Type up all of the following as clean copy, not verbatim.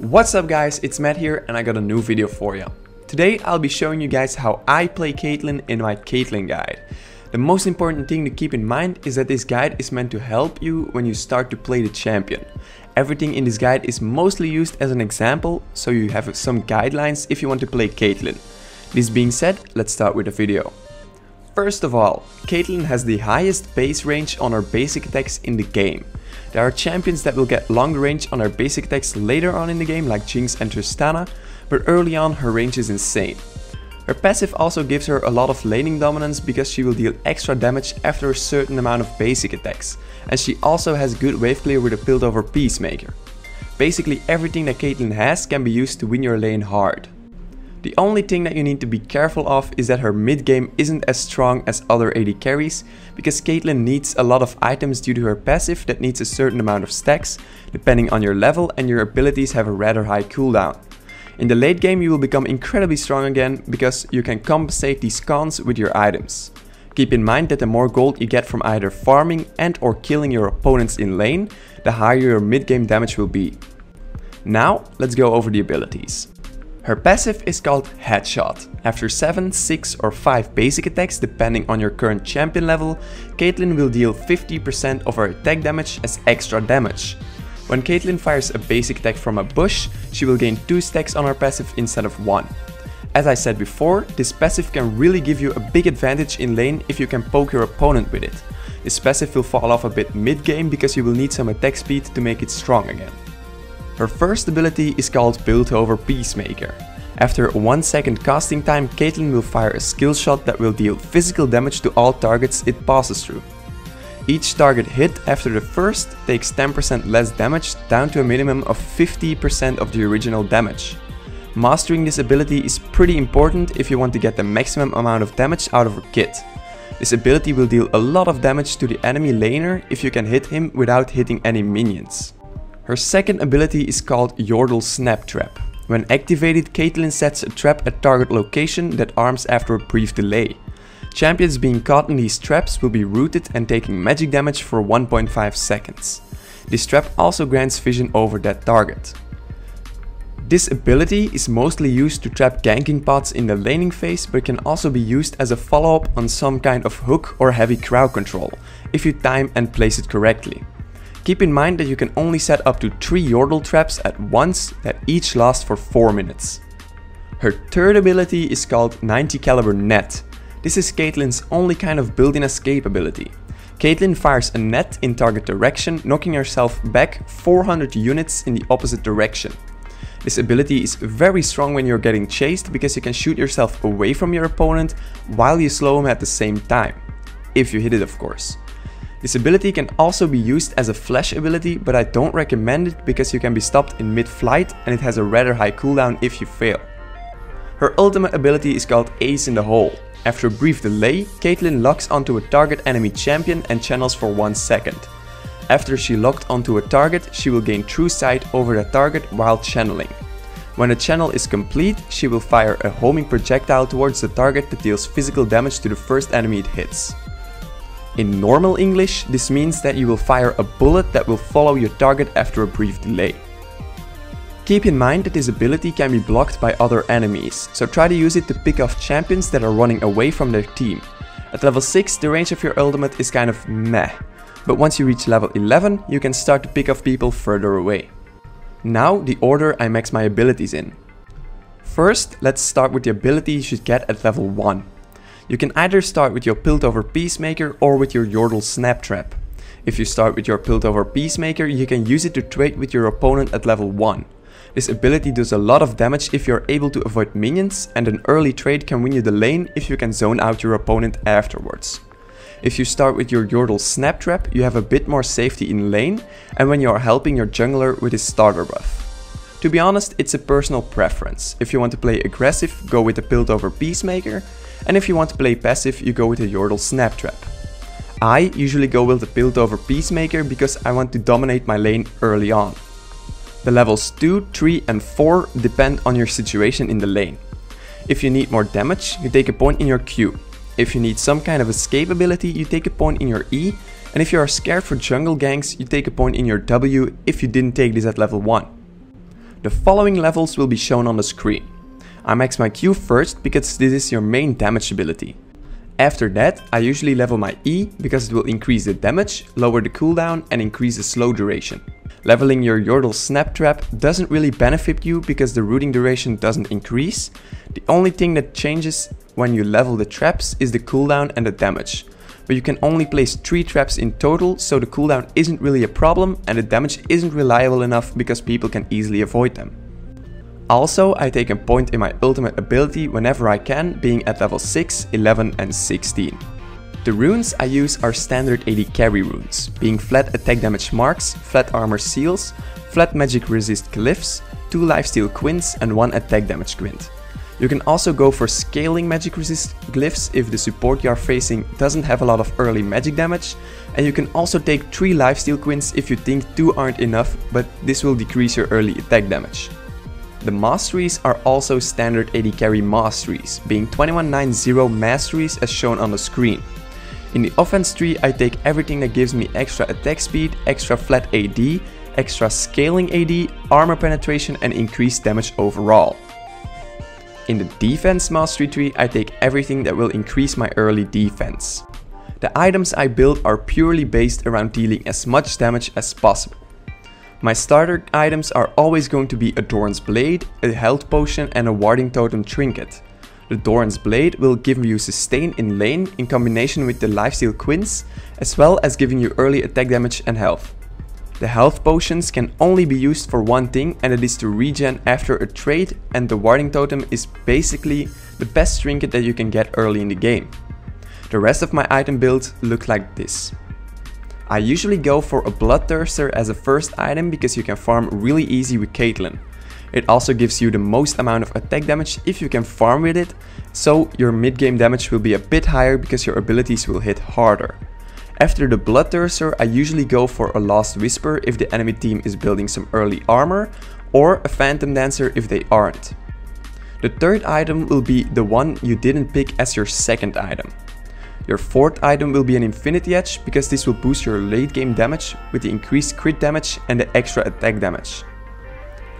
What's up guys, it's Matt here and I got a new video for you. Today I'll be showing you guys how I play Caitlyn in my Caitlyn guide. The most important thing to keep in mind is that this guide is meant to help you when you start to play the champion. Everything in this guide is mostly used as an example, so you have some guidelines if you want to play Caitlyn. This being said, let's start with the video. First of all, Caitlyn has the highest base range on her basic attacks in the game. There are champions that will get longer range on her basic attacks later on in the game, like Jinx and Tristana, but early on her range is insane. Her passive also gives her a lot of laning dominance because she will deal extra damage after a certain amount of basic attacks, and she also has good wave clear with a build over Peacemaker. Basically everything that Caitlyn has can be used to win your lane hard. The only thing that you need to be careful of is that her mid game isn't as strong as other AD carries, because Caitlyn needs a lot of items due to her passive that needs a certain amount of stacks, depending on your level, and your abilities have a rather high cooldown. In the late game you will become incredibly strong again, because you can compensate these cons with your items. Keep in mind that the more gold you get from either farming and or killing your opponents in lane, the higher your mid game damage will be. Now let's go over the abilities. Her passive is called Headshot. After 7, 6 or 5 basic attacks depending on your current champion level, Caitlyn will deal 50% of her attack damage as extra damage. When Caitlyn fires a basic attack from a bush, she will gain 2 stacks on her passive instead of 1. As I said before, this passive can really give you a big advantage in lane if you can poke your opponent with it. This passive will fall off a bit mid game because you will need some attack speed to make it strong again. Her first ability is called Build Over Peacemaker. After a 1 second casting time, Caitlyn will fire a skill shot that will deal physical damage to all targets it passes through. Each target hit after the first takes 10% less damage, down to a minimum of 50% of the original damage. Mastering this ability is pretty important if you want to get the maximum amount of damage out of her kit. This ability will deal a lot of damage to the enemy laner if you can hit him without hitting any minions. Her second ability is called Yordle Snap Trap. When activated, Caitlyn sets a trap at target location that arms after a brief delay. Champions being caught in these traps will be rooted and taking magic damage for 1.5 seconds. This trap also grants vision over that target. This ability is mostly used to trap ganking pots in the laning phase, but can also be used as a follow-up on some kind of hook or heavy crowd control, if you time and place it correctly. Keep in mind that you can only set up to 3 Yordle traps at once that each last for 4 minutes. Her third ability is called 90 caliber net. This is Caitlyn's only kind of built-in escape ability. Caitlyn fires a net in target direction, knocking herself back 400 units in the opposite direction. This ability is very strong when you're getting chased because you can shoot yourself away from your opponent while you slow him at the same time. If you hit it, of course. This ability can also be used as a flash ability, but I don't recommend it because you can be stopped in mid-flight and it has a rather high cooldown if you fail. Her ultimate ability is called Ace in the Hole. After a brief delay, Caitlyn locks onto a target enemy champion and channels for 1 second. After she locked onto a target, she will gain true sight over that target while channeling. When the channel is complete, she will fire a homing projectile towards the target that deals physical damage to the first enemy it hits. In normal English, this means that you will fire a bullet that will follow your target after a brief delay. Keep in mind that this ability can be blocked by other enemies, so try to use it to pick off champions that are running away from their team. At level 6, the range of your ultimate is kind of meh, but once you reach level 11, you can start to pick off people further away. Now the order I max my abilities in. First, let's start with the ability you should get at level 1. You can either start with your Build Over Peacemaker or with your Yordle Snap Trap. If you start with your Build Over Peacemaker, you can use it to trade with your opponent at level 1. This ability does a lot of damage if you're able to avoid minions, and an early trade can win you the lane if you can zone out your opponent afterwards. If you start with your Yordle Snap Trap, you have a bit more safety in lane and when you are helping your jungler with his starter buff. To be honest, it's a personal preference. If you want to play aggressive, go with the Build Over Peacemaker, and if you want to play passive, you go with the Yordle Snap Trap. I usually go with the Build Over Peacemaker because I want to dominate my lane early on. The levels 2, 3 and 4 depend on your situation in the lane. If you need more damage, you take a point in your Q. If you need some kind of escape ability, you take a point in your E. And if you are scared for jungle ganks, you take a point in your W if you didn't take this at level 1. The following levels will be shown on the screen. I max my Q first because this is your main damage ability. After that, I usually level my E because it will increase the damage, lower the cooldown and increase the slow duration. Leveling your Yordle Snap Trap doesn't really benefit you because the rooting duration doesn't increase. The only thing that changes when you level the traps is the cooldown and the damage. But you can only place 3 traps in total, so the cooldown isn't really a problem and the damage isn't reliable enough because people can easily avoid them. Also, I take a point in my ultimate ability whenever I can, being at level 6, 11 and 16. The runes I use are standard AD carry runes, being flat attack damage marks, flat armor seals, flat magic resist glyphs, 2 lifesteal quints and 1 attack damage quint. You can also go for scaling magic resist glyphs if the support you are facing doesn't have a lot of early magic damage, and you can also take 3 lifesteal quints if you think 2 aren't enough, but this will decrease your early attack damage. The masteries are also standard AD carry masteries, being 2190 masteries as shown on the screen. In the offense tree, I take everything that gives me extra attack speed, extra flat AD, extra scaling AD, armor penetration and increased damage overall. In the defense mastery tree, I take everything that will increase my early defense. The items I build are purely based around dealing as much damage as possible. My starter items are always going to be a Doran's Blade, a health potion and a warding totem trinket. The Doran's Blade will give you sustain in lane in combination with the lifesteal quints, as well as giving you early attack damage and health. The health potions can only be used for one thing, and it is to regen after a trade, and the warding totem is basically the best trinket that you can get early in the game. The rest of my item builds look like this. I usually go for a Bloodthirster as a first item because you can farm really easy with Caitlyn. It also gives you the most amount of attack damage if you can farm with it, so your mid-game damage will be a bit higher because your abilities will hit harder. After the Bloodthirster, I usually go for a Last Whisper if the enemy team is building some early armor, or a Phantom Dancer if they aren't. The third item will be the one you didn't pick as your second item. Your fourth item will be an Infinity Edge because this will boost your late game damage with the increased crit damage and the extra attack damage.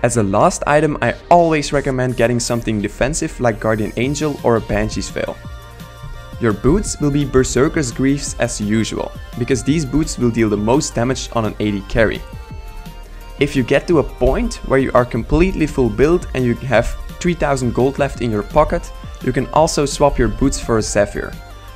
As a last item, I always recommend getting something defensive like Guardian Angel or a Banshee's Veil. Your boots will be Berserker's Greaves as usual, because these boots will deal the most damage on an AD carry. If you get to a point where you are completely full build and you have 3000 gold left in your pocket, you can also swap your boots for a Zephyr.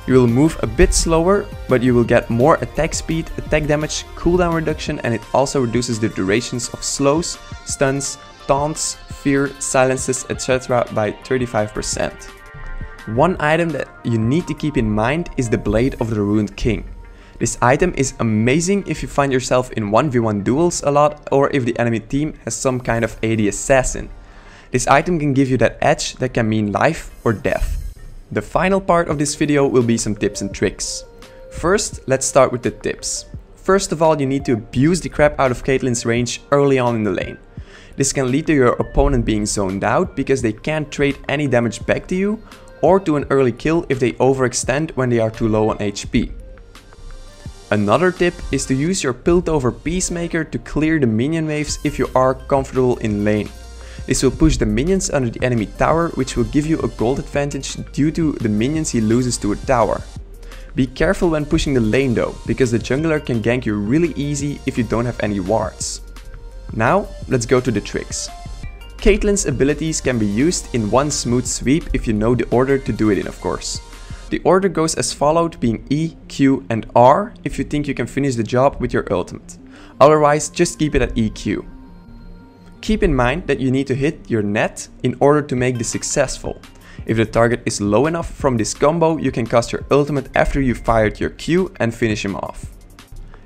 You will move a bit slower, but you will get more attack speed, attack damage, cooldown reduction, and it also reduces the durations of slows, stuns, taunts, fear, silences, etc. by 35%. One item that you need to keep in mind is the Blade of the Ruined King. This item is amazing if you find yourself in 1v1 duels a lot, or if the enemy team has some kind of AD assassin. This item can give you that edge that can mean life or death. The final part of this video will be some tips and tricks. First, let's start with the tips. First of all, you need to abuse the crap out of Caitlyn's range early on in the lane. This can lead to your opponent being zoned out because they can't trade any damage back to you, or to an early kill if they overextend when they are too low on HP. Another tip is to use your Piltover Peacemaker to clear the minion waves if you are comfortable in lane. This will push the minions under the enemy tower, which will give you a gold advantage due to the minions he loses to a tower. Be careful when pushing the lane though, because the jungler can gank you really easy if you don't have any wards. Now, let's go to the tricks. Caitlyn's abilities can be used in one smooth sweep if you know the order to do it in, of course. The order goes as followed, being E, Q and R if you think you can finish the job with your ultimate. Otherwise, just keep it at EQ. Keep in mind that you need to hit your net in order to make this successful. If the target is low enough from this combo, you can cast your ultimate after you fired your Q and finish him off.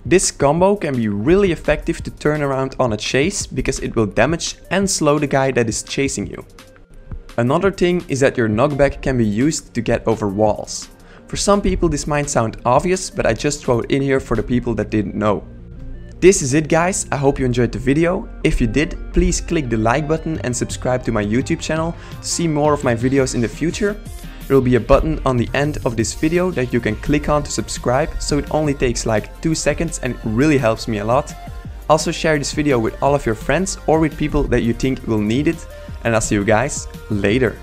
This combo can be really effective to turn around on a chase because it will damage and slow the guy that is chasing you. Another thing is that your knockback can be used to get over walls. For some people this might sound obvious, but I just throw it in here for the people that didn't know. This is it guys, I hope you enjoyed the video. If you did, please click the like button and subscribe to my YouTube channel to see more of my videos in the future. There will be a button on the end of this video that you can click on to subscribe, so it only takes like 2 seconds and it really helps me a lot. Also share this video with all of your friends or with people that you think will need it, and I'll see you guys later.